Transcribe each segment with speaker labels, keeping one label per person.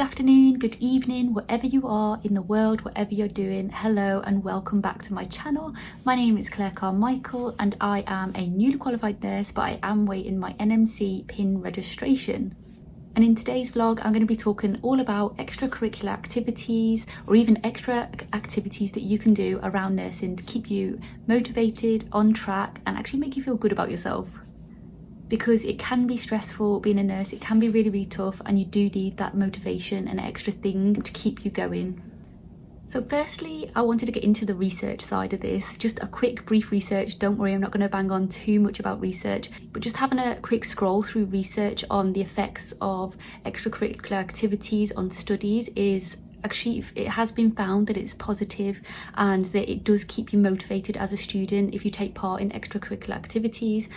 Speaker 1: Good afternoon, good evening, wherever you are in the world, whatever you're doing. Hello and welcome back to my channel. My name is Claire Carmichael and I am a newly qualified nurse, but I am waiting my NMC PIN registration. And in today's vlog, I'm going to be talking all about extracurricular activities or even extra activities that you can do around nursing to keep you motivated, on track, and actually make you feel good about yourself. Because it can be stressful being a nurse, it can be really, really tough, and you do need that motivation and extra thing to keep you going. So firstly, I wanted to get into the research side of this. Just a quick brief research. Don't worry, I'm not going to bang on too much about research, but just having a quick scroll through research on the effects of extracurricular activities on studies is actually, it has been found that it's positive and that it does keep you motivated as a student if you take part in extracurricular activities.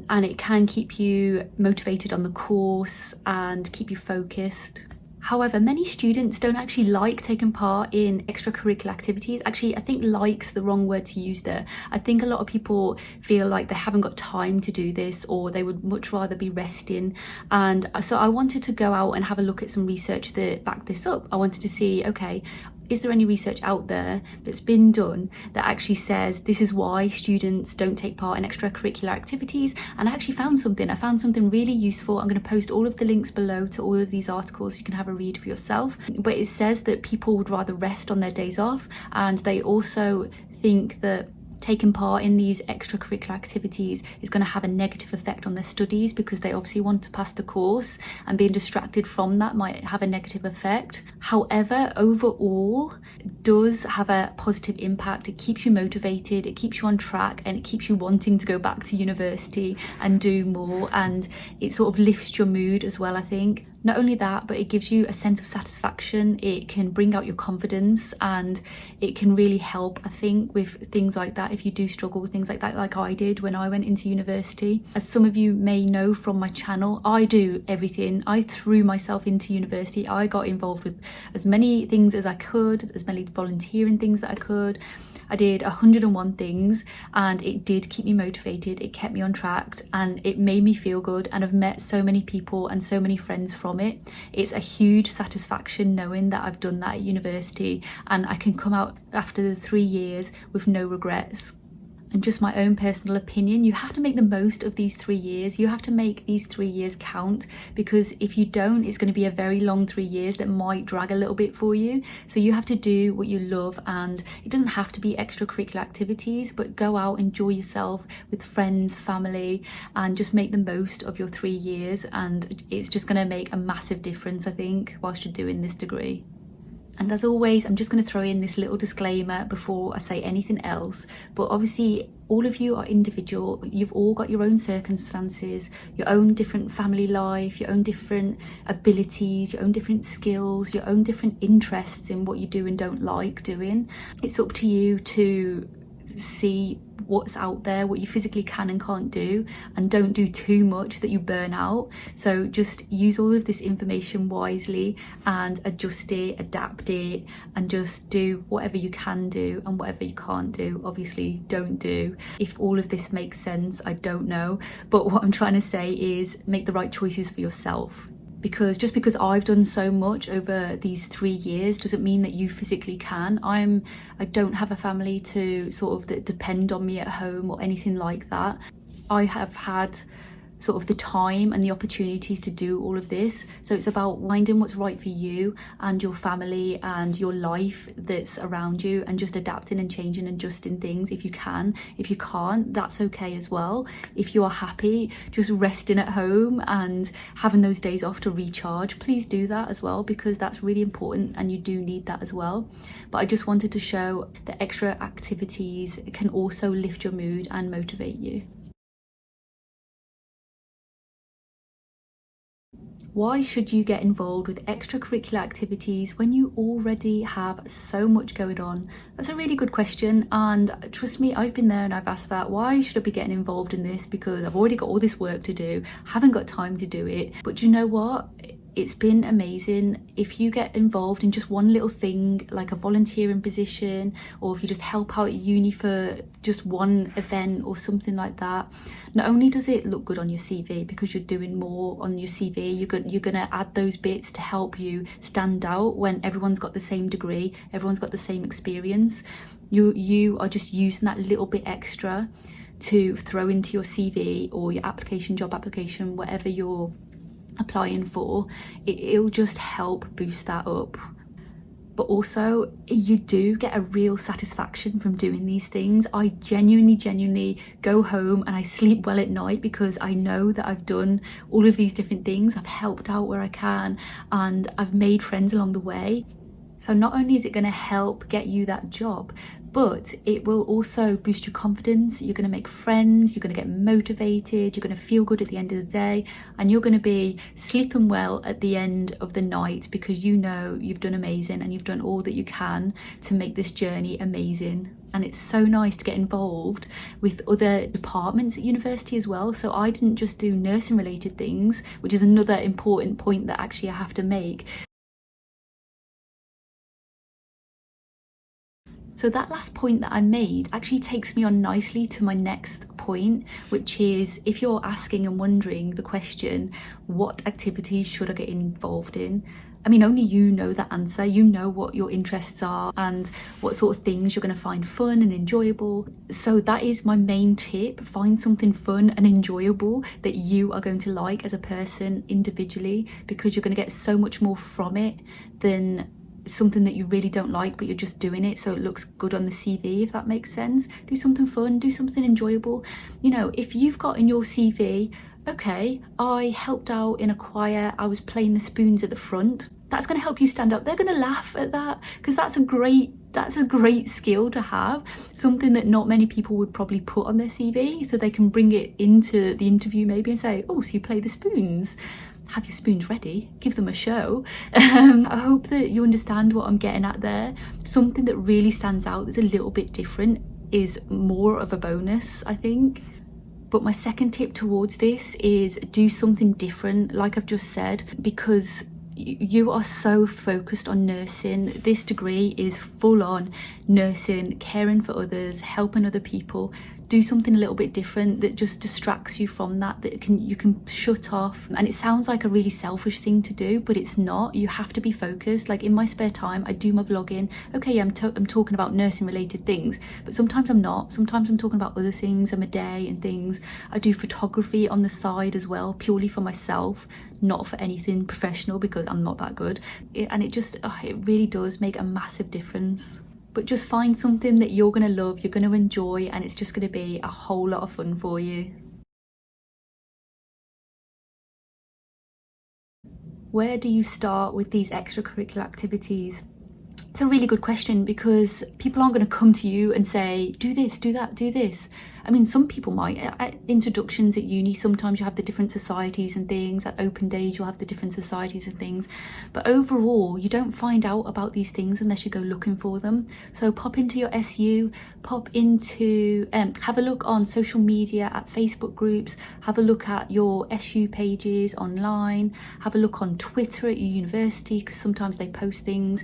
Speaker 1: And it can keep you motivated on the course and keep you focused. However, many students don't actually like taking part in extracurricular activities. Actually, I think like's the wrong word to use there. I think a lot of people feel like they haven't got time to do this, or they would much rather be resting. And so I wanted to go out and have a look at some research that backed this up. I wanted to see, okay, is there any research out there that's been done that actually says this is why students don't take part in extracurricular activities? And I actually found something. I found something really useful. I'm going to post all of the links below to all of these articles. You can have a read for yourself. But it says that people would rather rest on their days off, and they also think that taking part in these extracurricular activities is going to have a negative effect on their studies, because they obviously want to pass the course, and being distracted from that might have a negative effect. However, overall, it does have a positive impact. It keeps you motivated, it keeps you on track, and it keeps you wanting to go back to university and do more, and it sort of lifts your mood as well, I think. Not only that, but it gives you a sense of satisfaction. It can bring out your confidence, and it can really help, I think, with things like that if you do struggle with things like that, like I did when I went into university. As some of you may know from my channel, I do everything. I threw myself into university. I got involved with as many things as I could, as many volunteering things that I could. I did 101 things, and it did keep me motivated. It kept me on track, and it made me feel good, and I've met so many people and so many friends from it. It's a huge satisfaction knowing that I've done that at university, and I can come out after the 3 years with no regrets. And just my own personal opinion, you have to make the most of these 3 years. You have to make these 3 years count, because if you don't, it's going to be a very long 3 years that might drag a little bit for you. So you have to do what you love, and it doesn't have to be extracurricular activities, but go out, enjoy yourself with friends, family, and just make the most of your 3 years. And it's just going to make a massive difference, I think, whilst you're doing this degree. And as always, I'm just going to throw in this little disclaimer before I say anything else. But obviously, all of you are individual. You've all got your own circumstances, your own different family life, your own different abilities, your own different skills, your own different interests in what you do and don't like doing. It's up to you to see what's out there, what you physically can and can't do, and don't do too much that you burn out. So just use all of this information wisely and adjust it, adapt it, and just do whatever you can do, and whatever you can't do, obviously don't do. If all of this makes sense, I don't know, but what I'm trying to say is make the right choices for yourself. Because just because I've done so much over these 3 years doesn't mean that you physically can. I don't have a family to sort of that depend on me at home or anything like that. I have had sort of the time and the opportunities to do all of this. So it's about finding what's right for you and your family and your life that's around you, and just adapting and changing and adjusting things if you can. If you can't, that's okay as well. If you are happy just resting at home and having those days off to recharge, please do that as well, because that's really important and you do need that as well. But I just wanted to show that extra activities can also lift your mood and motivate you. Why should you get involved with extracurricular activities when you already have so much going on? That's a really good question, and trust me, I've been there and I've asked that. Why should I be getting involved in this? Because I've already got all this work to do, haven't got time to do it. But you know what? it's been amazing. If you get involved in just one little thing, like a volunteering position, or if you just help out at uni for just one event or something like that, not only does it look good on your CV because you're doing more on your CV, you're gonna add those bits to help you stand out when everyone's got the same degree, everyone's got the same experience. You are just using that little bit extra to throw into your CV or your application, job application, whatever you're applying for. It'll just help boost that up. But also, you do get a real satisfaction from doing these things. I genuinely go home and I sleep well at night because I know that I've done all of these different things. I've helped out where I can and I've made friends along the way. So not only is it going to help get you that job, but it will also boost your confidence. You're going to make friends, you're going to get motivated, you're going to feel good at the end of the day, and you're going to be sleeping well at the end of the night because you know you've done amazing and you've done all that you can to make this journey amazing. And it's so nice to get involved with other departments at university as well. So I didn't just do nursing related things, which is another important point that actually I have to make. So that last point that I made actually takes me on nicely to my next point, which is if you're asking and wondering the question, what activities should I get involved in? I mean, only you know the answer. You know what your interests are and what sort of things you're going to find fun and enjoyable. So that is my main tip. Find something fun and enjoyable that you are going to like as a person individually, because you're going to get so much more from it than something that you really don't like but you're just doing it so it looks good on the CV, if that makes sense. Do something fun, do something enjoyable. You know, if you've got in your CV, okay, I helped out in a choir, I was playing the spoons at the front, that's going to help you stand out. They're going to laugh at that because that's a great skill to have, something that not many people would probably put on their CV, so they can bring it into the interview maybe and say, oh, so you play the spoons. Have your spoons ready, give them a show. I hope that you understand what I'm getting at there. Something that really stands out that's a little bit different is more of a bonus, I think. But my second tip towards this is do something different, like I've just said, because you are so focused on nursing. This degree is full on nursing, caring for others, helping other people. Do something a little bit different that just distracts you from that you can shut off. And it sounds like a really selfish thing to do, but it's not. You have to be focused. Like in my spare time, I do my vlogging. Okay, I'm talking about nursing related things, but sometimes I'm not. Sometimes I'm talking about other things, a day and things. I do photography on the side as well, purely for myself, not for anything professional because I'm not that good. And it really does make a massive difference. But just find something that you're going to love, you're going to enjoy, and it's just going to be a whole lot of fun for you. Where do you start with these extracurricular activities? It's a really good question because people aren't going to come to you and say, do this, do that, do this. I mean, some people might. At introductions at uni, sometimes you have the different societies and things. At open days, you'll have the different societies and things. But overall, you don't find out about these things unless you go looking for them. So pop into your SU, have a look on social media at Facebook groups, have a look at your SU pages online, have a look on Twitter at your university because sometimes they post things.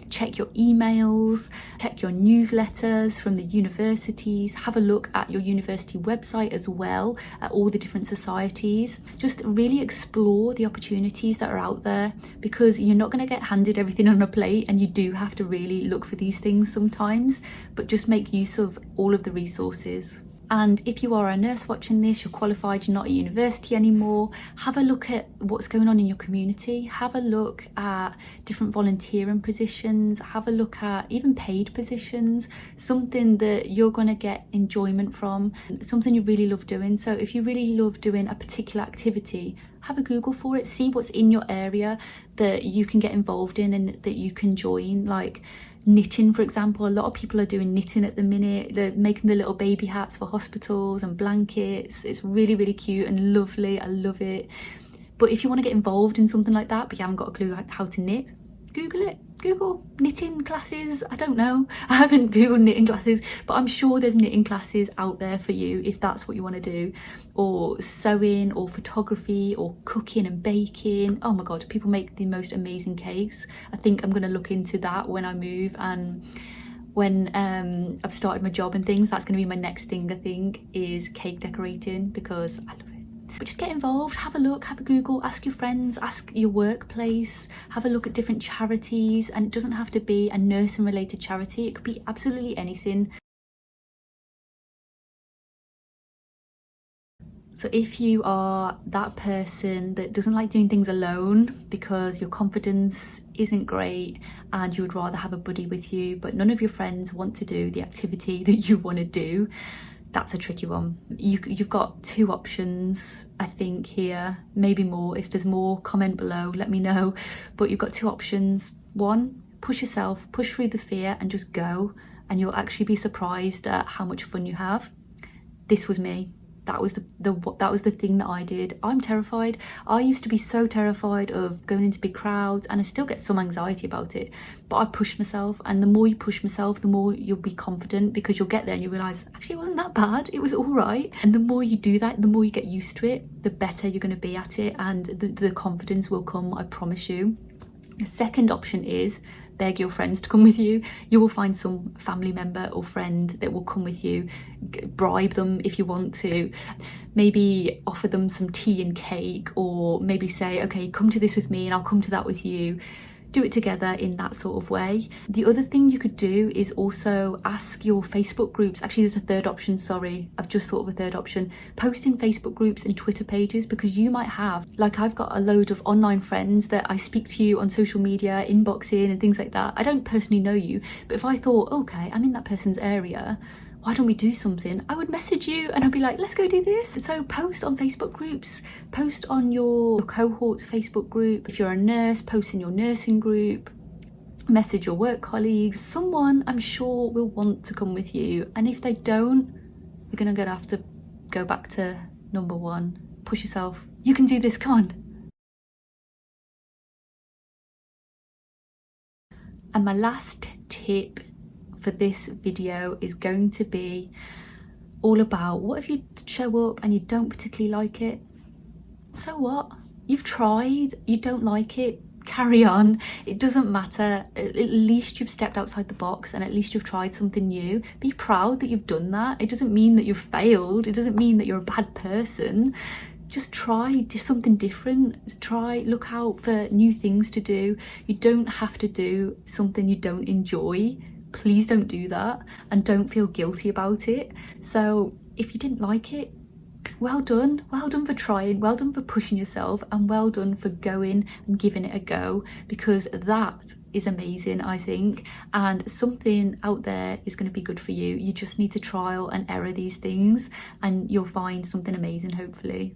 Speaker 1: Check your emails, check your newsletters from the universities, have a look at your university website as well, at all the different societies. Just really explore the opportunities that are out there because you're not going to get handed everything on a plate and you do have to really look for these things sometimes, but just make use of all of the resources. And if you are a nurse watching this, you're qualified, you're not at university anymore, have a look at what's going on in your community, have a look at different volunteering positions, have a look at even paid positions, something that you're going to get enjoyment from, something you really love doing. So if you really love doing a particular activity, have a Google for it, see what's in your area that you can get involved in and that you can join. Like knitting, for example, a lot of people are doing knitting at the minute. They're making the little baby hats for hospitals and blankets. It's really, really cute and lovely. I love it. But if you want to get involved in something like that but you haven't got a clue how to knit, Google it. Google knitting classes. I don't know, I haven't googled knitting classes, but I'm sure there's knitting classes out there for you if that's what you want to do, or sewing or photography or cooking and baking. Oh my god, people make the most amazing cakes. I think I'm going to look into that when I move, and when I've started my job and things. That's going to be my next thing, I think, is cake decorating, because I love it. But just get involved, have a look, have a Google, ask your friends, ask your workplace, have a look at different charities. And it doesn't have to be a nursing related charity, it could be absolutely anything. So if you are that person that doesn't like doing things alone because your confidence isn't great and you would rather have a buddy with you, but none of your friends want to do the activity that you want to do, that's a tricky one. You've got two options, I think, here, maybe more. If there's more, comment below, let me know. But you've got two options. One, push yourself, push through the fear and just go, and you'll actually be surprised at how much fun you have. This was me. That was the thing that I did. I'm terrified. I used to be so terrified of going into big crowds, and I still get some anxiety about it, but I pushed myself, and the more you push myself, the more you'll be confident, because you'll get there and you realise actually it wasn't that bad, it was all right. And the more you do that, the more you get used to it, the better you're going to be at it, and the confidence will come, I promise you. The second option is beg your friends to come with you. You will find some family member or friend that will come with you. Bribe them if you want to. Maybe offer them some tea and cake, or maybe say, okay, come to this with me and I'll come to that with you. Do it together in that sort of way. The other thing you could do is also ask your Facebook groups. Actually, there's a third option, sorry, I've just thought of a third option. Post in Facebook groups and Twitter pages, because you might have, like I've got a load of online friends that I speak to you on social media, inboxing and things like that. I don't personally know you, but if I thought, okay, I'm in that person's area, why don't we do something? I would message you and I'd be like, let's go do this. So post on Facebook groups, post on your cohort's Facebook group. If you're a nurse, post in your nursing group, message your work colleagues. Someone, I'm sure, will want to come with you. And if they don't, you're gonna have to go back to number one. Push yourself. You can do this, come on. And my last tip for this video is going to be all about, what if you show up and you don't particularly like it? So what? You've tried, you don't like it, carry on. It doesn't matter. At least you've stepped outside the box, and at least you've tried something new. Be proud that you've done that. It doesn't mean that you've failed. It doesn't mean that you're a bad person. Just try, do something different. Try, look out for new things to do. You don't have to do something you don't enjoy. Please don't do that, and don't feel guilty about it. So if you didn't like it, well done for trying, well done for pushing yourself, and well done for going and giving it a go, because that is amazing, I think, and something out there is going to be good for you. You just need to trial and error these things and you'll find something amazing, hopefully.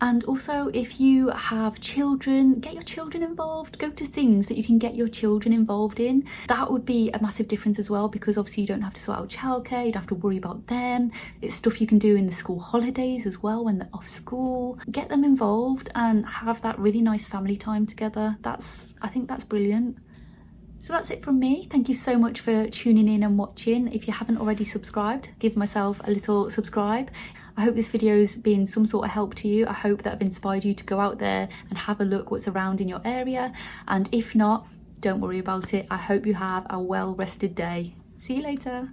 Speaker 1: And also, if you have children, get your children involved. Go to things that you can get your children involved in. That would be a massive difference as well, because obviously you don't have to sort out childcare, you don't have to worry about them. It's stuff you can do in the school holidays as well, when they're off school. Get them involved and have that really nice family time together. I think that's brilliant. So that's it from me. Thank you so much for tuning in and watching. If you haven't already subscribed, give myself a little subscribe. I hope this video's been some sort of help to you. I hope that I've inspired you to go out there and have a look what's around in your area. And if not, don't worry about it. I hope you have a well-rested day. See you later.